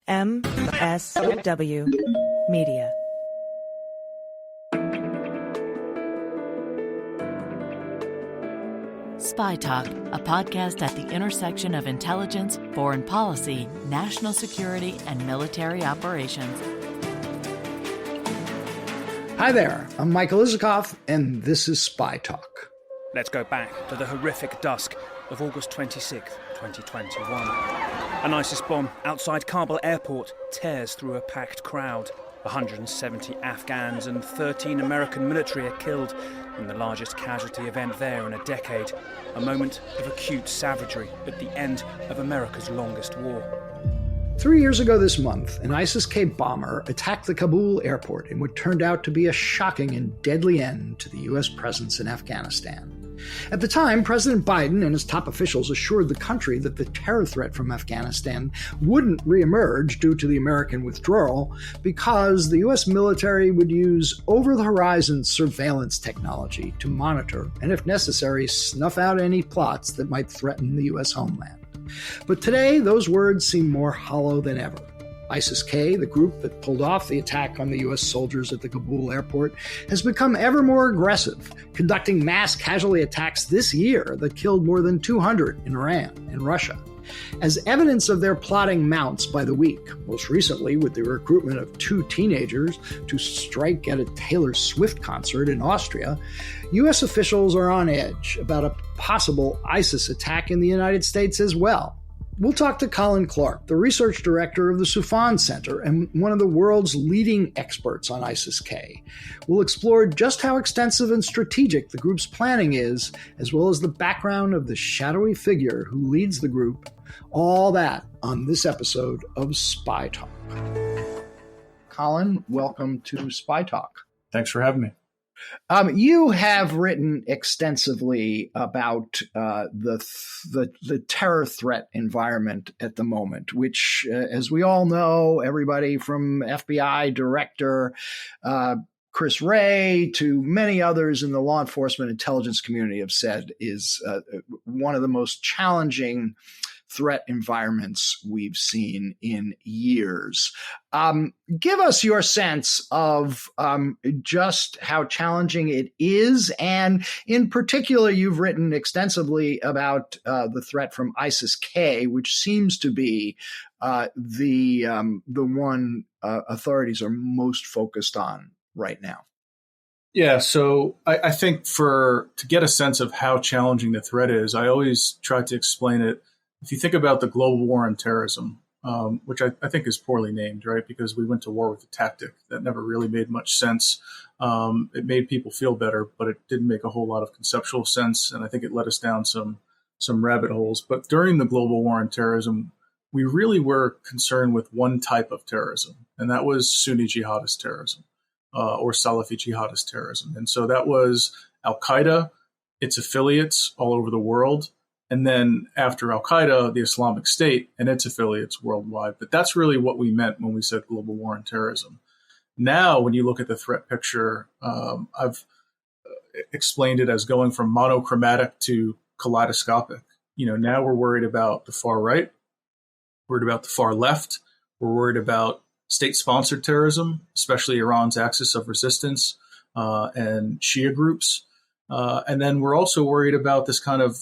MSW Media. SpyTalk, a podcast at the intersection of intelligence, foreign policy, national security, and military operations. Hi there, I'm Michael Isikoff, and this is SpyTalk. Let's go back to the horrific dusk of August 26, 2021. An ISIS bomb outside Kabul airport tears through a packed crowd. 170 Afghans and 13 American military are killed in the largest casualty event there in a decade. A moment of acute savagery at the end of America's longest war. 3 years ago this month, an ISIS-K bomber attacked the Kabul airport in what turned out to be a shocking and deadly end to the U.S. presence in Afghanistan. At the time, President Biden and his top officials assured the country that the terror threat from Afghanistan wouldn't reemerge due to the American withdrawal because the U.S. military would use over-the-horizon surveillance technology to monitor and, if necessary, snuff out any plots that might threaten the U.S. homeland. But today, those words seem more hollow than ever. ISIS-K, the group that pulled off the attack on the U.S. soldiers at the Kabul airport, has become ever more aggressive, conducting mass casualty attacks this year that killed more than 200 in Iran and Russia. As evidence of their plotting mounts by the week, most recently with the recruitment of 2 teenagers to strike at a Taylor Swift concert in Austria, U.S. officials are on edge about a possible ISIS attack in the United States as well. We'll talk to Colin Clark, the research director of the Soufan Center and one of the world's leading experts on ISIS-K. We'll explore just how extensive and strategic the group's planning is, as well as the background of the shadowy figure who leads the group. All that on this episode of SpyTalk. Colin, welcome to SpyTalk. Thanks for having me. You have written extensively about the terror threat environment at the moment, which, as we all know, everybody from FBI Director Chris Wray to many others in the law enforcement intelligence community have said is one of the most challenging threat environments we've seen in years. Give us your sense of just how challenging it is. And in particular, you've written extensively about the threat from ISIS-K, which seems to be the one authorities are most focused on right now. Yeah, so I think to get a sense of how challenging the threat is, I always try to explain it. If you think about the global war on terrorism, which I think is poorly named, right? Because we went to war with a tactic that never really made much sense. It made people feel better, but it didn't make a whole lot of conceptual sense. And I think it led us down some rabbit holes. But during the global war on terrorism, we really were concerned with one type of terrorism, and that was Sunni jihadist terrorism or Salafi jihadist terrorism. And so that was Al-Qaeda, its affiliates all over the world, and then after Al-Qaeda, the Islamic State and its affiliates worldwide. But that's really what we meant when we said global war on terrorism. Now, when you look at the threat picture, I've explained it as going from monochromatic to kaleidoscopic. Now we're worried about the far right, worried about the far left, we're worried about state-sponsored terrorism, especially Iran's axis of resistance and Shia groups. And then we're also worried about this kind of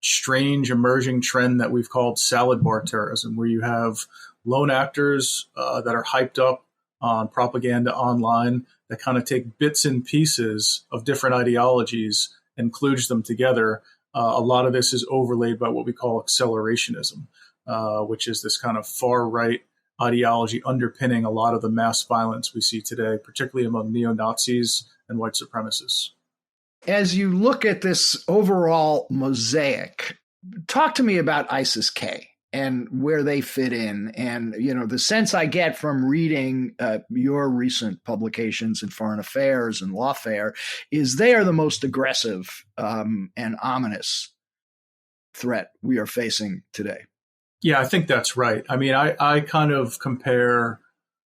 strange emerging trend that we've called salad bar terrorism, where you have lone actors that are hyped up on propaganda online that kind of take bits and pieces of different ideologies and kludge them together. A lot of this is overlaid by what we call accelerationism, which is this kind of far right ideology underpinning a lot of the mass violence we see today, particularly among neo-Nazis and white supremacists. As you look at this overall mosaic, talk to me about ISIS-K and where they fit in. And, the sense I get from reading your recent publications in Foreign Affairs and Lawfare is they are the most aggressive and ominous threat we are facing today. Yeah, I think that's right. I mean, I kind of compare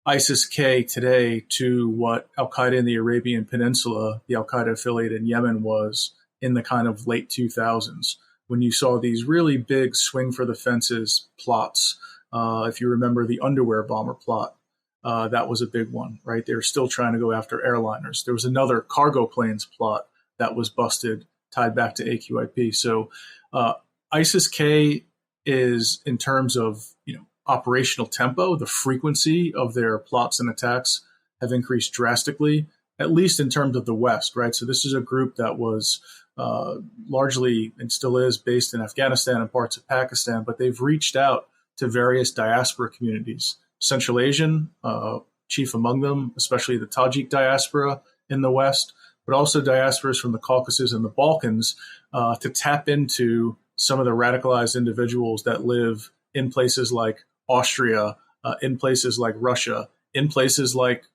ISIS-K today to what Al-Qaeda in the Arabian Peninsula, the Al-Qaeda affiliate in Yemen, was in the kind of late 2000s, when you saw these really big swing for the fences plots If you remember the underwear bomber plot, that was a big one, right? They were still trying to go after airliners. There was another cargo planes plot that was busted, tied back to AQIP. So ISIS-K is, in terms of operational tempo, the frequency of their plots and attacks have increased drastically, at least in terms of the West, right? So this is a group that was largely, and still is, based in Afghanistan and parts of Pakistan, but they've reached out to various diaspora communities, Central Asian, chief among them, especially the Tajik diaspora in the West, but also diasporas from the Caucasus and the Balkans, to tap into some of the radicalized individuals that live in places like Austria, in places like Russia, in places like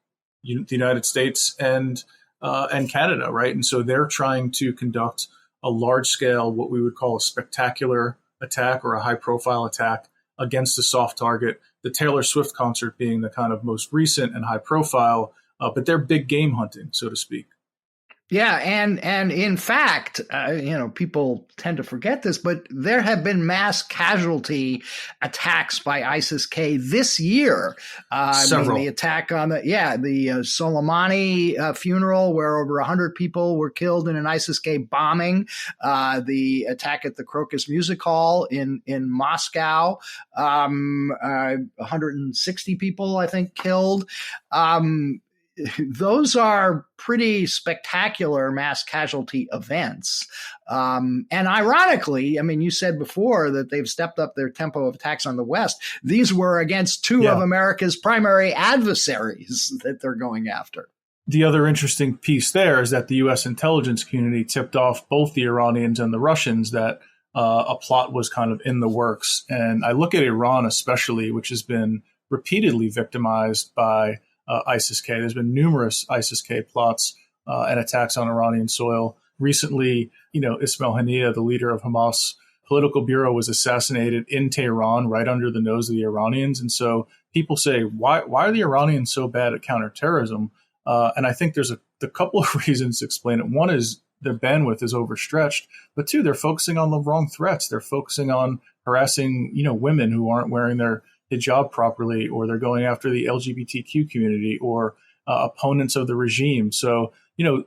the United States and Canada, right? And so they're trying to conduct a large scale, what we would call a spectacular attack or a high profile attack against a soft target. The Taylor Swift concert being the kind of most recent and high profile, but they're big game hunting, so to speak. Yeah, and in fact, people tend to forget this, but there have been mass casualty attacks by ISIS-K this year. Several. The attack on the Soleimani funeral, where over 100 people were killed in an ISIS-K bombing. The attack at the Crocus Music Hall in Moscow, 160 people, I think, killed. Those are pretty spectacular mass casualty events. And ironically, you said before that they've stepped up their tempo of attacks on the West. These were against two of America's primary adversaries that they're going after. The other interesting piece there is that the U.S. intelligence community tipped off both the Iranians and the Russians that a plot was kind of in the works. And I look at Iran especially, which has been repeatedly victimized by ISIS-K. There's been numerous ISIS-K plots and attacks on Iranian soil. Recently, Ismail Haniyeh, the leader of Hamas political bureau, was assassinated in Tehran right under the nose of the Iranians. And so people say, why are the Iranians so bad at counterterrorism? And I think there's a couple of reasons to explain it. One is their bandwidth is overstretched, but two, they're focusing on the wrong threats. They're focusing on harassing, women who aren't wearing their hijab properly, or they're going after the LGBTQ community or opponents of the regime. So,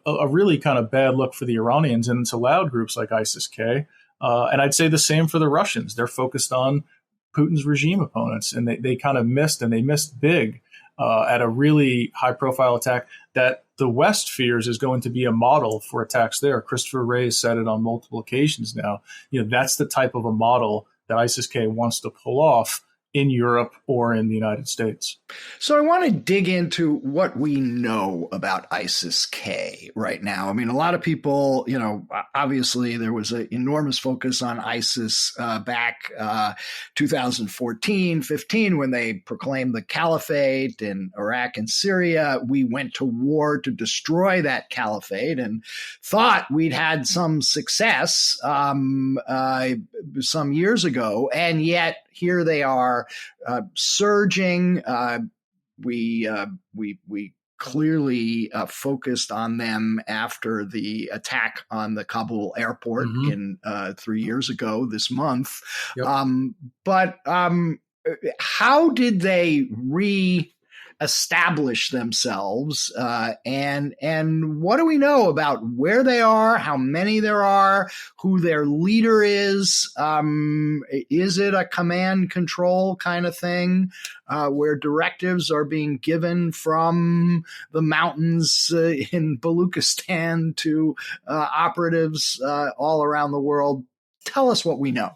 a really kind of bad look for the Iranians, and it's allowed groups like ISIS-K. And I'd say the same for the Russians. They're focused on Putin's regime opponents, and they kind of missed, and they missed big at a really high profile attack that the West fears is going to be a model for attacks there. Christopher Wray has said it on multiple occasions now. That's the type of a model that ISIS-K wants to pull off in Europe or in the United States. So I want to dig into what we know about ISIS-K right now. A lot of people, obviously there was an enormous focus on ISIS back 2014, 15, when they proclaimed the caliphate in Iraq and Syria. We went to war to destroy that caliphate and thought we'd had some success some years ago. And yet here they are surging. We clearly focused on them after the attack on the Kabul airport in 3 years ago this month. Yep. But how did they establish themselves, and what do we know about where they are, how many there are, who their leader is? Is it a command control kind of thing, where directives are being given from the mountains in Balochistan to operatives all around the world? Tell us what we know.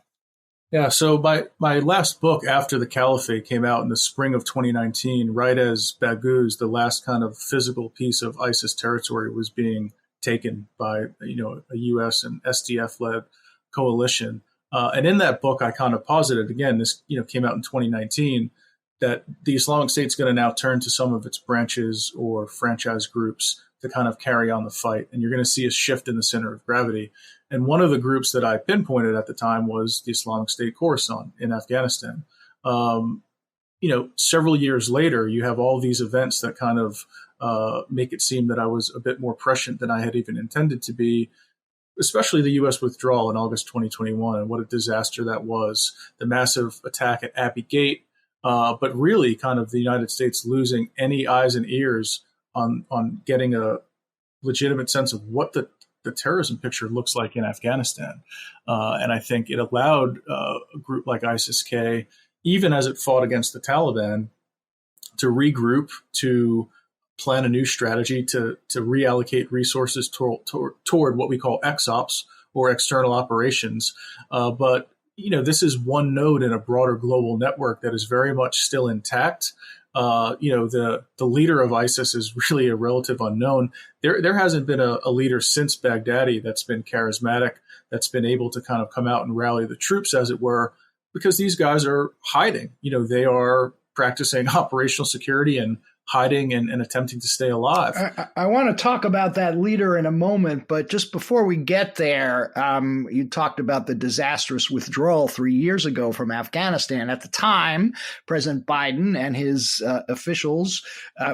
Yeah, so my last book after the Caliphate came out in the spring of 2019, right as Baghouz, the last kind of physical piece of ISIS territory, was being taken by a U.S. and SDF-led coalition. And in that book, I kind of posited, again, this came out in 2019, that the Islamic State's going to now turn to some of its branches or franchise groups to kind of carry on the fight. And you're going to see a shift in the center of gravity. And one of the groups that I pinpointed at the time was the Islamic State Khorasan in Afghanistan. Several years later, you have all these events that kind of make it seem that I was a bit more prescient than I had even intended to be, especially the U.S. withdrawal in August 2021 and what a disaster that was. The massive attack at Abbey Gate, but really kind of the United States losing any eyes and ears on getting a legitimate sense of what the terrorism picture looks like in Afghanistan. And I think it allowed a group like ISIS-K, even as it fought against the Taliban, to regroup, to plan a new strategy, to reallocate resources toward what we call XOps, or external operations. But this is one node in a broader global network that is very much still intact. The leader of ISIS is really a relative unknown. There hasn't been a leader since Baghdadi that's been charismatic, that's been able to kind of come out and rally the troops, as it were, because these guys are hiding. They are practicing operational security and hiding and attempting to stay alive. I want to talk about that leader in a moment, but just before we get there, you talked about the disastrous withdrawal 3 years ago from Afghanistan. At the time, President Biden and his officials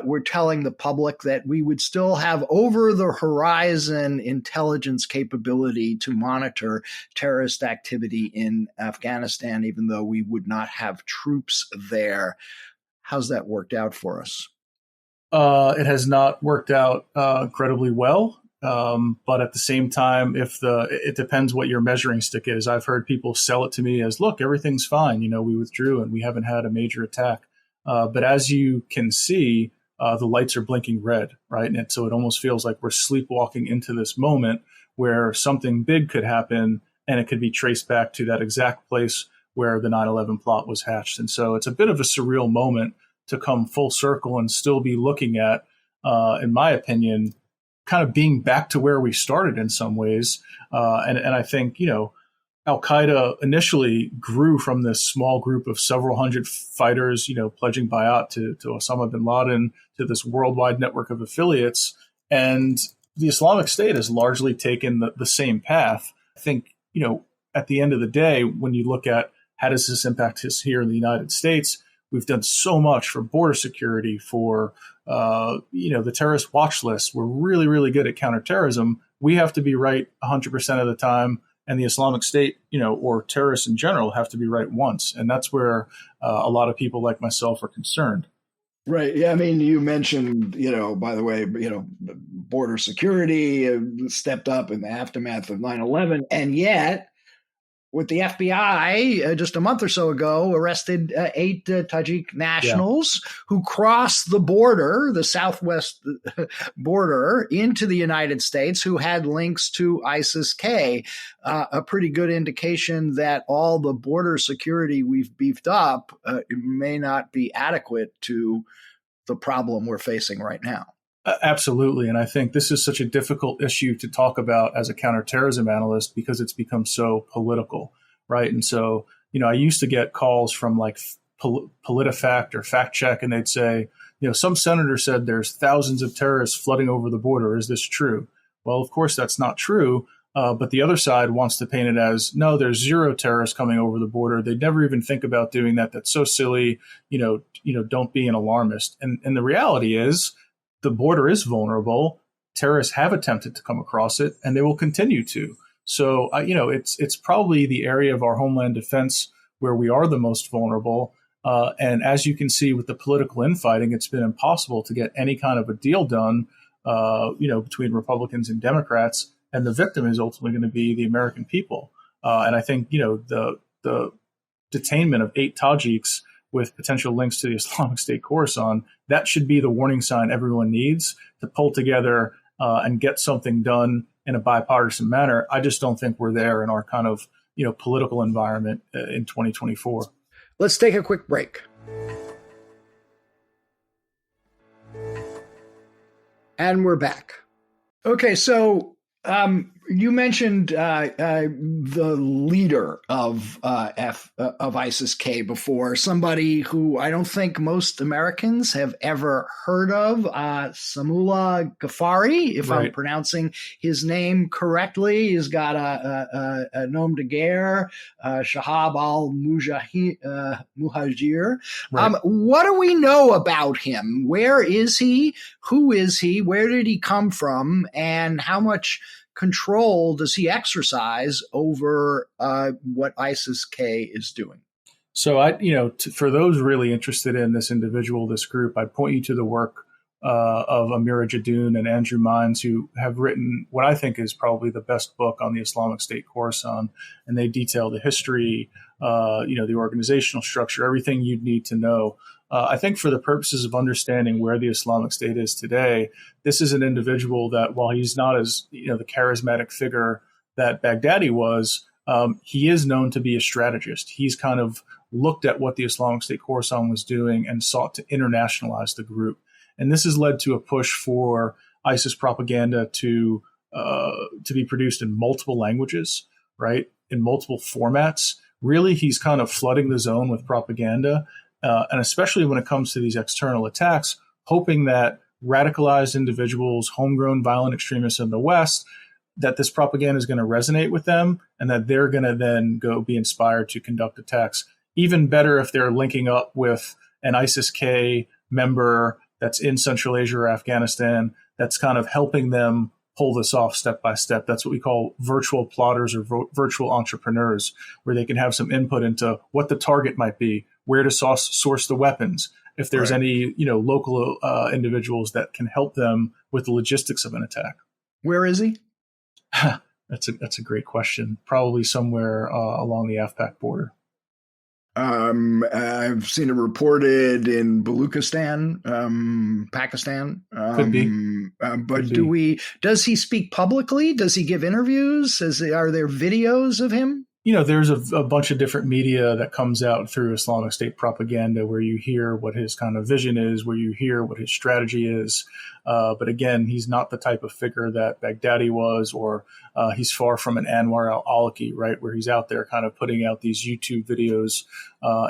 were telling the public that we would still have over-the-horizon intelligence capability to monitor terrorist activity in Afghanistan, even though we would not have troops there. How's that worked out for us? It has not worked out incredibly well, but at the same time, it depends what your measuring stick is. I've heard people sell it to me as, look, everything's fine. We withdrew and we haven't had a major attack. But as you can see, the lights are blinking red, right? And so it almost feels like we're sleepwalking into this moment where something big could happen, and it could be traced back to that exact place where the 9/11 plot was hatched. And so it's a bit of a surreal moment to come full circle and still be looking at, in my opinion, kind of being back to where we started in some ways. And I think, Al-Qaeda initially grew from this small group of several hundred fighters, pledging bayat to Osama bin Laden, to this worldwide network of affiliates. And the Islamic State has largely taken the same path. I think, at the end of the day, when you look at how does this impact us here in the United States, we've done so much for border security, for the terrorist watch list. We're really, really good at counterterrorism. We have to be right 100% of the time, and the Islamic State, or terrorists in general, have to be right once. And that's where a lot of people like myself are concerned. Right. Yeah. I mean, you mentioned, by the way, border security stepped up in the aftermath of 9/11, and yet, with the FBI just a month or so ago, arrested 8 Tajik nationals who crossed the border, the southwest border, into the United States, who had links to ISIS-K, a pretty good indication that all the border security we've beefed up may not be adequate to the problem we're facing right now. Absolutely. And I think this is such a difficult issue to talk about as a counterterrorism analyst because it's become so political, right? And so, I used to get calls from like PolitiFact or Fact Check, and they'd say, some senator said there's thousands of terrorists flooding over the border. Is this true? Well, of course, that's not true. But the other side wants to paint it as, no, there's 0 terrorists coming over the border. They'd never even think about doing that. That's so silly. Don't be an alarmist. And the reality is, the border is vulnerable. Terrorists have attempted to come across it, and they will continue to. So, it's probably the area of our homeland defense where we are the most vulnerable. And as you can see with the political infighting, it's been impossible to get any kind of a deal done, between Republicans and Democrats. And the victim is ultimately going to be the American people. And I think, the detainment of 8 Tajiks with potential links to the Islamic State Khorasan, that should be the warning sign everyone needs to pull together and get something done in a bipartisan manner. I just don't think we're there in our kind of, political environment in 2024. Let's take a quick break. And we're back. Okay, so you mentioned the leader of ISIS-K before, somebody who I don't think most Americans have ever heard of, Samoula Ghaffari, if I'm pronouncing his name correctly. He's got a nom de guerre, Shahab al-Muhajir. What do we know about him? Where is he? Who is he? Where did he come from? And how much control does he exercise over what ISIS-K is doing? So for those really interested in this individual, this group, I'd point you to the work of Amira Jadoon and Andrew Mines, who have written what I think is probably the best book on the Islamic State Khorasan, and they detail the history, the organizational structure, everything you'd need to know. I think for the purposes of understanding where the Islamic State is today, this is an individual that, while he's not as the charismatic figure that Baghdadi was, he is known to be a strategist. He's kind of looked at what the Islamic State Khorasan was doing and sought to internationalize the group. And this has led to a push for ISIS propaganda to be produced in multiple languages, right? In multiple formats. Really, he's kind of flooding the zone with propaganda. And especially when it comes to these external attacks, hoping that radicalized individuals, homegrown violent extremists in the West, that this propaganda is going to resonate with them and that they're going to then go be inspired to conduct attacks. Even better if they're linking up with an ISIS-K member that's in Central Asia or Afghanistan, that's kind of helping them pull this off step by step. That's what we call virtual plotters or virtual entrepreneurs, where they can have some input into what the target might be, where to source the weapons, if there's any local individuals that can help them with the logistics of an attack. Where is he? That's a great question. Probably somewhere along the AfPak border. I've seen it reported in Balochistan, Pakistan. Could be. But does he speak publicly? Does he give interviews? Are there videos of him? There's a bunch of different media that comes out through Islamic State propaganda where you hear what his kind of vision is, where you hear what his strategy is. But again, he's not the type of figure that Baghdadi was, or he's far from an Anwar al-Awlaki, right, where he's out there kind of putting out these YouTube videos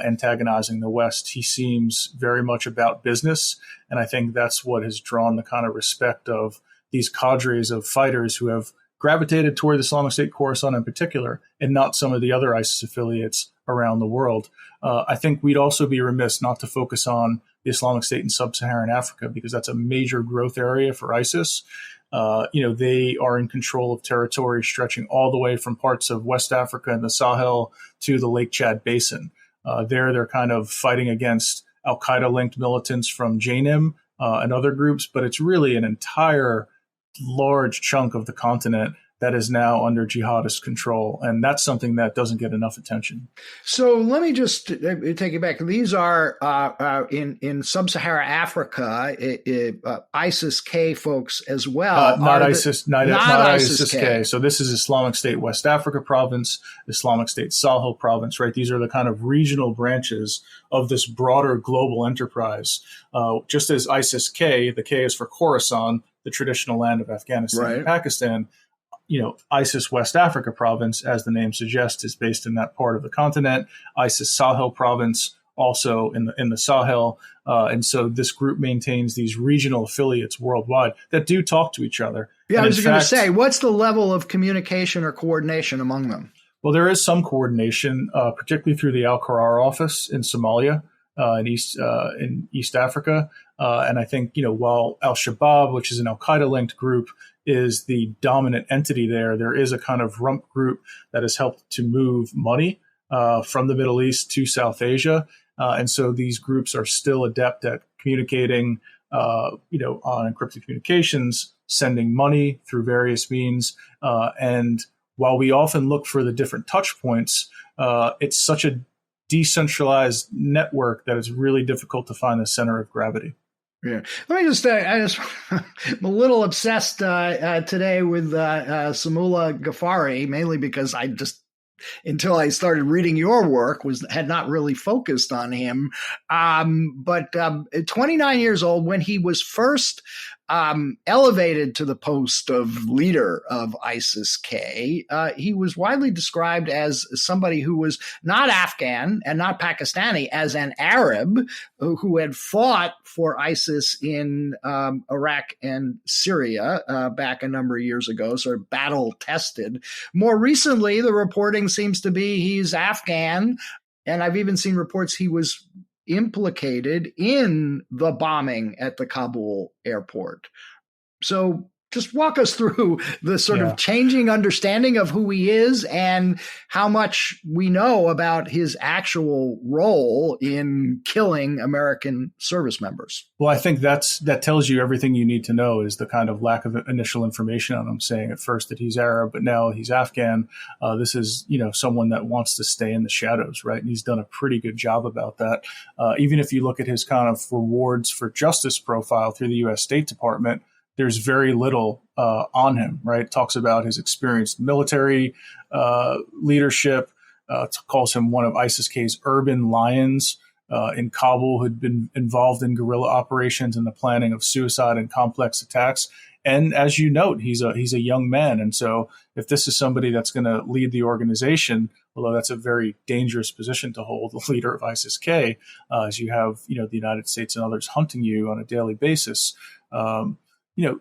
antagonizing the West. He seems very much about business. And I think that's what has drawn the kind of respect of these cadres of fighters who have gravitated toward the Islamic State Khorasan in particular, and not some of the other ISIS affiliates around the world. I think we'd also be remiss not to focus on the Islamic State in sub-Saharan Africa, because that's a major growth area for ISIS. They are in control of territory stretching all the way from parts of West Africa and the Sahel to the Lake Chad Basin. They're kind of fighting against al-Qaeda-linked militants from Jainim and other groups, but it's really an entire large chunk of the continent that is now under jihadist control. And that's something that doesn't get enough attention. So let me just take it back. These are in sub-Saharan Africa, ISIS-K folks as well. Not ISIS-K. So this is Islamic State West Africa province, Islamic State Sahel province, right? These are the kind of regional branches of this broader global enterprise. Just as ISIS-K, the K is for Khorasan, the traditional land of Afghanistan and Pakistan. ISIS West Africa province, as the name suggests, is based in that part of the continent. ISIS Sahel province, also in the Sahel. And so this group maintains these regional affiliates worldwide that do talk to each other. Yeah, I was going to say, what's the level of communication or coordination among them? Well, there is some coordination, particularly through the Al-Qarar office in Somalia, in East Africa. And I think, while Al-Shabaab, which is an Al-Qaeda-linked group, is the dominant entity there is a kind of rump group that has helped to move money from the Middle East to South Asia. And so these groups are still adept at communicating, on encrypted communications, sending money through various means. And while we often look for the different touch points, it's such a decentralized network that it's really difficult to find the center of gravity. Yeah. Let me I'm a little obsessed today with Samoula Ghaffari, mainly because until I started reading your work, had not really focused on him. But 29 years old, when he was first elevated to the post of leader of ISIS-K, he was widely described as somebody who was not Afghan and not Pakistani, as an Arab who had fought for ISIS in Iraq and Syria back a number of years ago, sort of battle-tested. More recently, the reporting seems to be he's Afghan, and I've even seen reports he was implicated in the bombing at the Kabul airport. So Just walk us through the sort of changing understanding of who he is and how much we know about his actual role in killing American service members. Well, I think that tells you everything you need to know is the kind of lack of initial information on him, saying at first that he's Arab, but now he's Afghan. This is, someone that wants to stay in the shadows, right? And he's done a pretty good job about that. Even if you look at his kind of rewards for justice profile through the U.S. State Department, there's very little on him, right? Talks about his experienced military leadership, calls him one of ISIS-K's urban lions in Kabul, who'd been involved in guerrilla operations and the planning of suicide and complex attacks. And as you note, he's a young man. And so if this is somebody that's going to lead the organization, although that's a very dangerous position to hold, the leader of ISIS-K, as you have, the United States and others hunting you on a daily basis,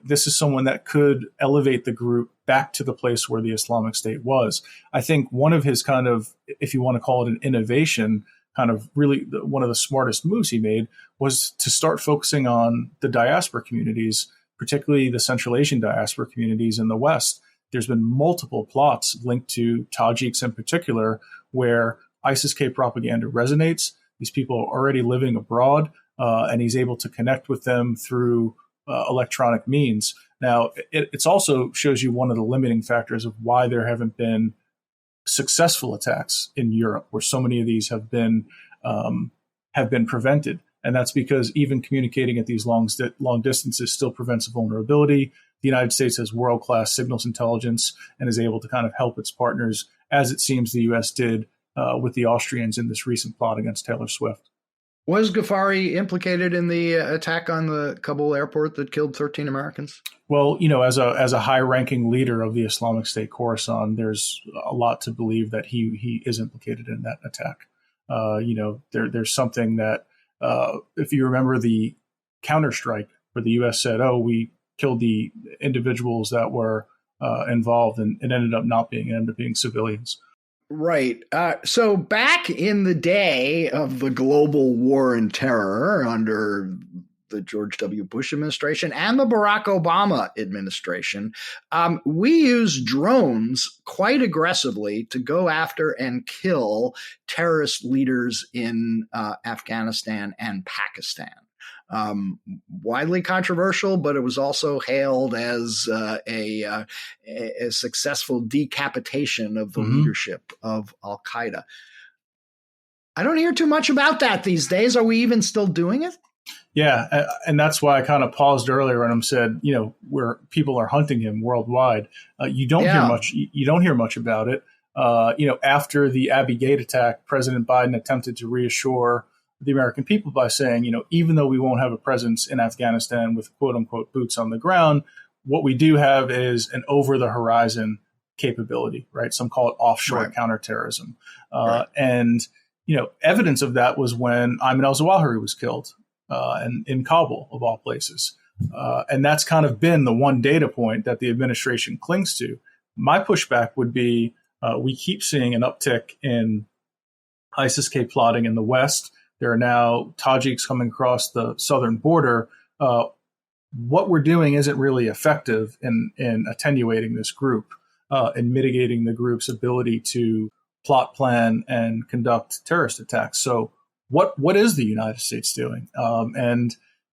this is someone that could elevate the group back to the place where the Islamic State was. I think one of his kind of, if you want to call it an innovation, kind of really one of the smartest moves he made was to start focusing on the diaspora communities, particularly the Central Asian diaspora communities in the West. There's been multiple plots linked to Tajiks in particular, where ISIS-K propaganda resonates. These people are already living abroad, and he's able to connect with them through electronic means. Now, it's also shows you one of the limiting factors of why there haven't been successful attacks in Europe, where so many of these have been prevented. And that's because even communicating at these long distances still prevents a vulnerability. The United States has world-class signals intelligence and is able to kind of help its partners, as it seems the U.S. did with the Austrians in this recent plot against Taylor Swift. Was Ghaffari implicated in the attack on the Kabul airport that killed 13 Americans? Well, as a high-ranking leader of the Islamic State Khorasan, there's a lot to believe that he is implicated in that attack. There's something that, if you remember the counterstrike, where the U.S. said, "Oh, we killed the individuals that were involved," and it ended up being civilians. Right. So back in the day of the global war on terror under the George W. Bush administration and the Barack Obama administration, we used drones quite aggressively to go after and kill terrorist leaders in Afghanistan and Pakistan. Widely controversial, but it was also hailed as a successful decapitation of the leadership of Al-Qaeda. I don't hear too much about that these days. Are we even still doing it? Yeah, and that's why I kind of paused earlier and said, where people are hunting him worldwide. You don't hear much. You don't hear much about it. After the Abbey Gate attack, President Biden attempted to reassure the American people by saying, even though we won't have a presence in Afghanistan with quote unquote boots on the ground, what we do have is an over the horizon capability, right? Some call it offshore counterterrorism. And, evidence of that was when Ayman al-Zawahiri was killed and in Kabul, of all places. And that's kind of been the one data point that the administration clings to. My pushback would be we keep seeing an uptick in ISIS-K plotting in the West. There are now Tajiks coming across the southern border. What we're doing isn't really effective in attenuating this group and mitigating the group's ability to plot, plan, and conduct terrorist attacks. So what is the United States doing?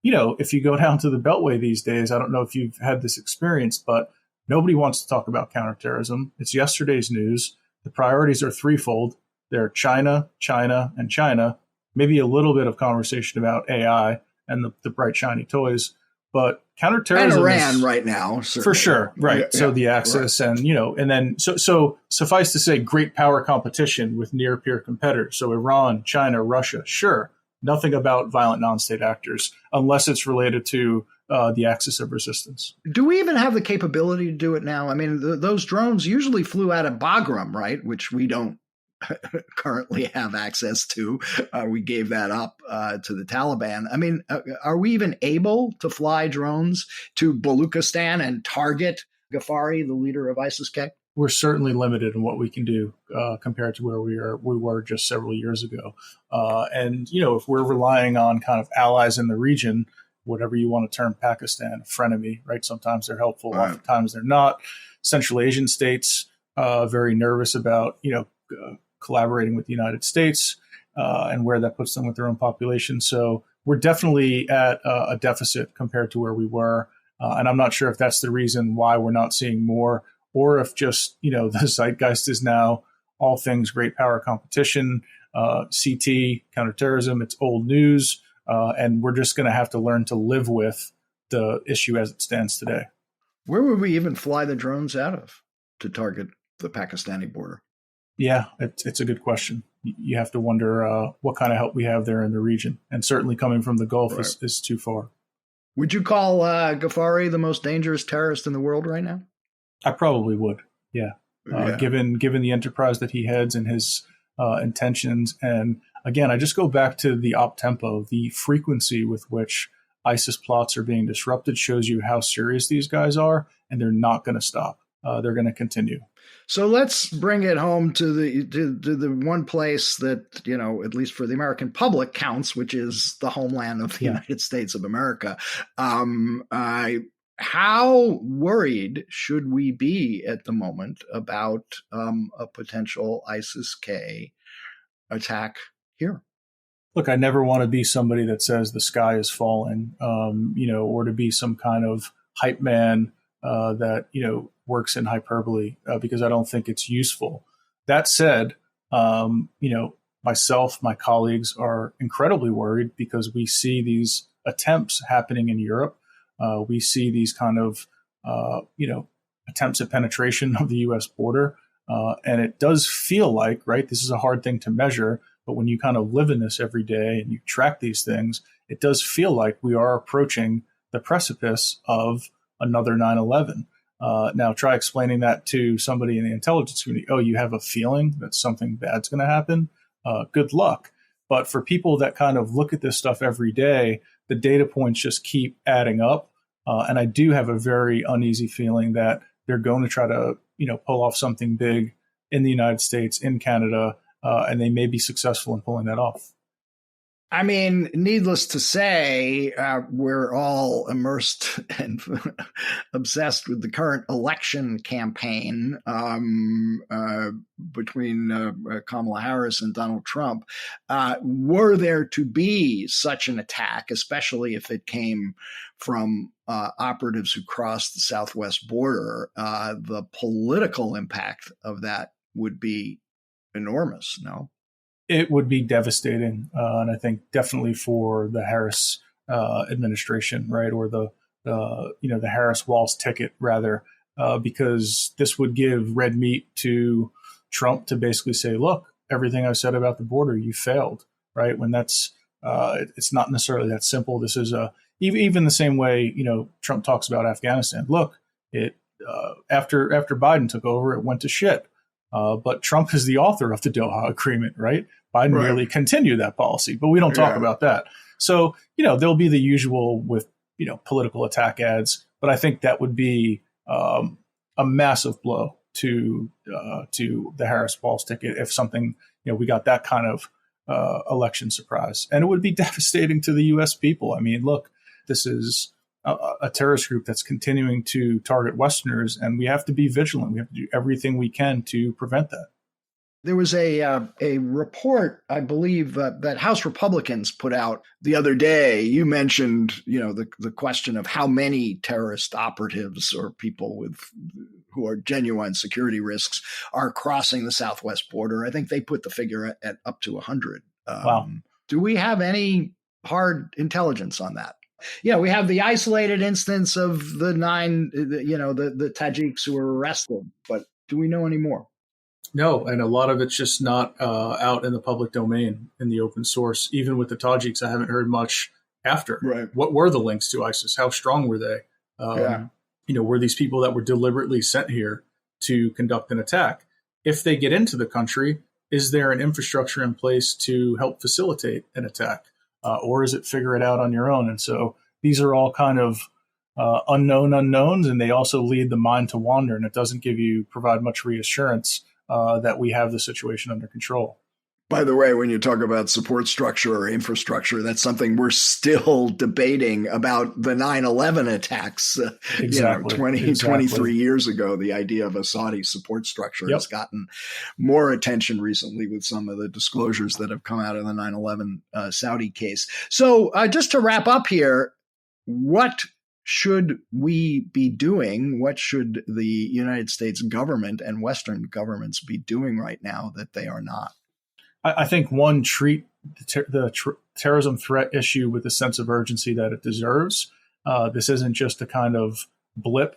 If you go down to the Beltway these days, I don't know if you've had this experience, but nobody wants to talk about counterterrorism. It's yesterday's news. The priorities are threefold. They're China, China, and China. Maybe a little bit of conversation about AI and the bright, shiny toys, but counterterrorism and Iran right now, certainly. For sure, right? Yeah, so the Axis, and and then so suffice to say, great power competition with near peer competitors. So Iran, China, Russia, sure. Nothing about violent non-state actors unless it's related to the axis of resistance. Do we even have the capability to do it now? I mean, those drones usually flew out of Bagram, right? Which we don't currently have access to. We gave that up to the Taliban. I mean, are we even able to fly drones to Balochistan and target Ghaffari, the leader of ISIS-K? We're certainly limited in what we can do compared to where we were just several years ago. And if we're relying on kind of allies in the region, whatever you want to term Pakistan, a frenemy, right? Sometimes they're helpful, oftentimes they're not. Central Asian states, very nervous about, collaborating with the United States and where that puts them with their own population. So we're definitely at a deficit compared to where we were. And I'm not sure if that's the reason why we're not seeing more, or if just, the zeitgeist is now all things great power competition, CT, counterterrorism, it's old news. And we're just going to have to learn to live with the issue as it stands today. Where would we even fly the drones out of to target the Pakistani border? Yeah, it's a good question. You have to wonder what kind of help we have there in the region. And certainly coming from the Gulf is too far. Would you call Ghaffari the most dangerous terrorist in the world right now? I probably would, yeah. Given the enterprise that he heads and his intentions. And again, I just go back to the op tempo. The frequency with which ISIS plots are being disrupted shows you how serious these guys are, and they're not going to stop. They're going to continue. So let's bring it home to the one place that, at least for the American public counts, which is the homeland of the United States of America. How worried should we be at the moment about a potential ISIS-K attack here? Look, I never want to be somebody that says the sky is falling, or to be some kind of hype man that, works in hyperbole, because I don't think it's useful. That said, myself, my colleagues are incredibly worried because we see these attempts happening in Europe. We see these kind of, attempts at penetration of the U.S. border. And it does feel like, right, this is a hard thing to measure, but when you kind of live in this every day and you track these things, it does feel like we are approaching the precipice of another 9/11. Now, try explaining that to somebody in the intelligence community. Oh, you have a feeling that something bad's going to happen? Good luck. But for people that kind of look at this stuff every day, the data points just keep adding up. And I do have a very uneasy feeling that they're going to try to, pull off something big in the United States, in Canada, and they may be successful in pulling that off. I mean, needless to say, we're all immersed and obsessed with the current election campaign between Kamala Harris and Donald Trump. Were there to be such an attack, especially if it came from operatives who crossed the southwest border, the political impact of that would be enormous, no? It would be devastating, and I think definitely for the Harris administration, right, or the Harris-Walz ticket, rather, because this would give red meat to Trump to basically say, look, everything I've said about the border, you failed, right? When that's it's not necessarily that simple. This is even the same way, Trump talks about Afghanistan. Look, after Biden took over, it went to shit. But Trump is the author of the Doha Agreement, right? Biden merely continued that policy, but we don't talk about that. So, there'll be the usual with, political attack ads, but I think that would be a massive blow to the Harris-Walz ticket if something, we got that kind of election surprise. And it would be devastating to the U.S. people. I mean, look, this is a terrorist group that's continuing to target Westerners, and we have to be vigilant. We have to do everything we can to prevent that. There was a report, I believe, that House Republicans put out the other day. You mentioned, the question of how many terrorist operatives or people who are genuine security risks are crossing the southwest border. I think they put the figure at up to 100. Wow. Do we have any hard intelligence on that? Yeah, we have the isolated instance of the the Tajiks who were arrested, but do we know any more? No, and a lot of it's just not out in the public domain, in the open source. Even with the Tajiks, I haven't heard much after. Right. What were the links to ISIS? How strong were they? Were these people that were deliberately sent here to conduct an attack? If they get into the country, is there an infrastructure in place to help facilitate an attack? Or is it figure it out on your own? And so these are all kind of unknown unknowns, and they also lead the mind to wander, and it doesn't provide much reassurance that we have the situation under control. By the way, when you talk about support structure or infrastructure, that's something we're still debating about the 9/11 attacks. Exactly. 23 years ago, the idea of a Saudi support structure has gotten more attention recently with some of the disclosures that have come out of the 9/11 Saudi case. So just to wrap up here, what should we be doing? What should the United States government and Western governments be doing right now that they are not? I think one, treat the terrorism threat issue with the sense of urgency that it deserves. This isn't just a kind of blip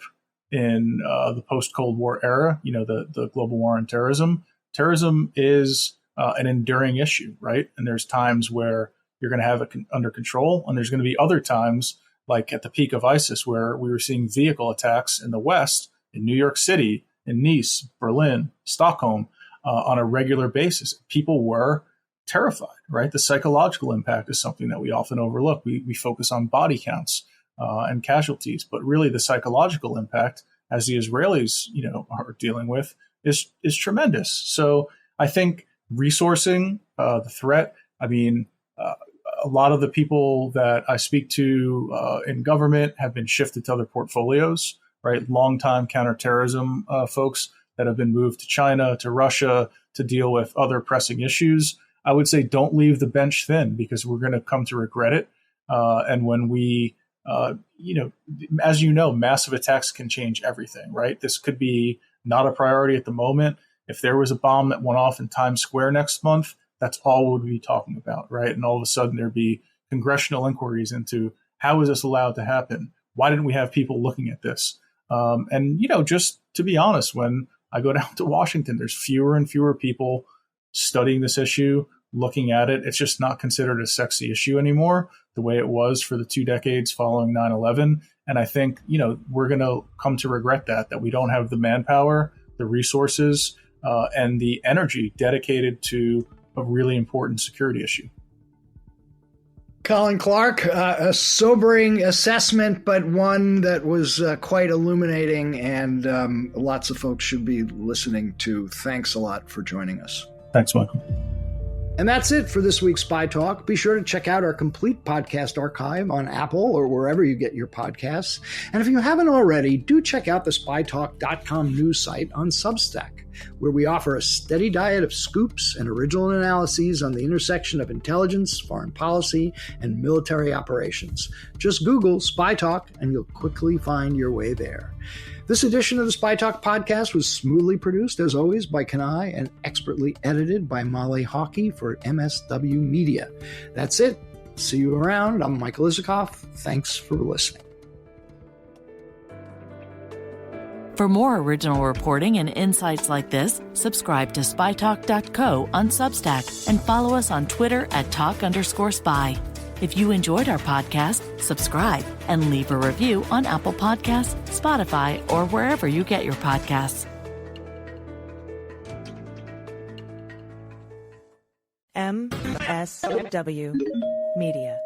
in the post-Cold War era, the global war on terrorism. Terrorism is an enduring issue, right? And there's times where you're going to have it under control, and there's going to be other times, like at the peak of ISIS, where we were seeing vehicle attacks in the West, in New York City, in Nice, Berlin, Stockholm, on a regular basis. People were terrified, right? The psychological impact is something that we often overlook. We focus on body counts and casualties, but really the psychological impact, as the Israelis, are dealing with, is tremendous. So I think resourcing the threat. I mean, a lot of the people that I speak to in government have been shifted to other portfolios, right? Longtime counterterrorism folks that have been moved to China, to Russia, to deal with other pressing issues. I would say don't leave the bench thin, because we're going to come to regret it. And when we, as you know, massive attacks can change everything, right? This could be not a priority at the moment. If there was a bomb that went off in Times Square next month, that's all we'd be talking about, right? And all of a sudden there'd be congressional inquiries into how is this allowed to happen? Why didn't we have people looking at this? And, just to be honest, when I go down to Washington, there's fewer and fewer people studying this issue, looking at it. It's just not considered a sexy issue anymore, the way it was for the 2 decades following 9/11. And I think, we're going to come to regret that we don't have the manpower, the resources, and the energy dedicated to a really important security issue. Colin Clark, a sobering assessment, but one that was quite illuminating, and lots of folks should be listening to. Thanks a lot for joining us. Thanks, Michael. And that's it for this week's Spy Talk. Be sure to check out our complete podcast archive on Apple or wherever you get your podcasts. And if you haven't already, do check out the SpyTalk.com news site on Substack, where we offer a steady diet of scoops and original analyses on the intersection of intelligence, foreign policy, and military operations. Just Google Spy Talk and you'll quickly find your way there. This edition of the Spy Talk podcast was smoothly produced, as always, by Kanai and expertly edited by Molly Hawkey for MSW Media. That's it. See you around. I'm Michael Isikoff. Thanks for listening. For more original reporting and insights like this, subscribe to SpyTalk.co on Substack and follow us on Twitter at @talk_spy. If you enjoyed our podcast, subscribe and leave a review on Apple Podcasts, Spotify, or wherever you get your podcasts. MSW Media.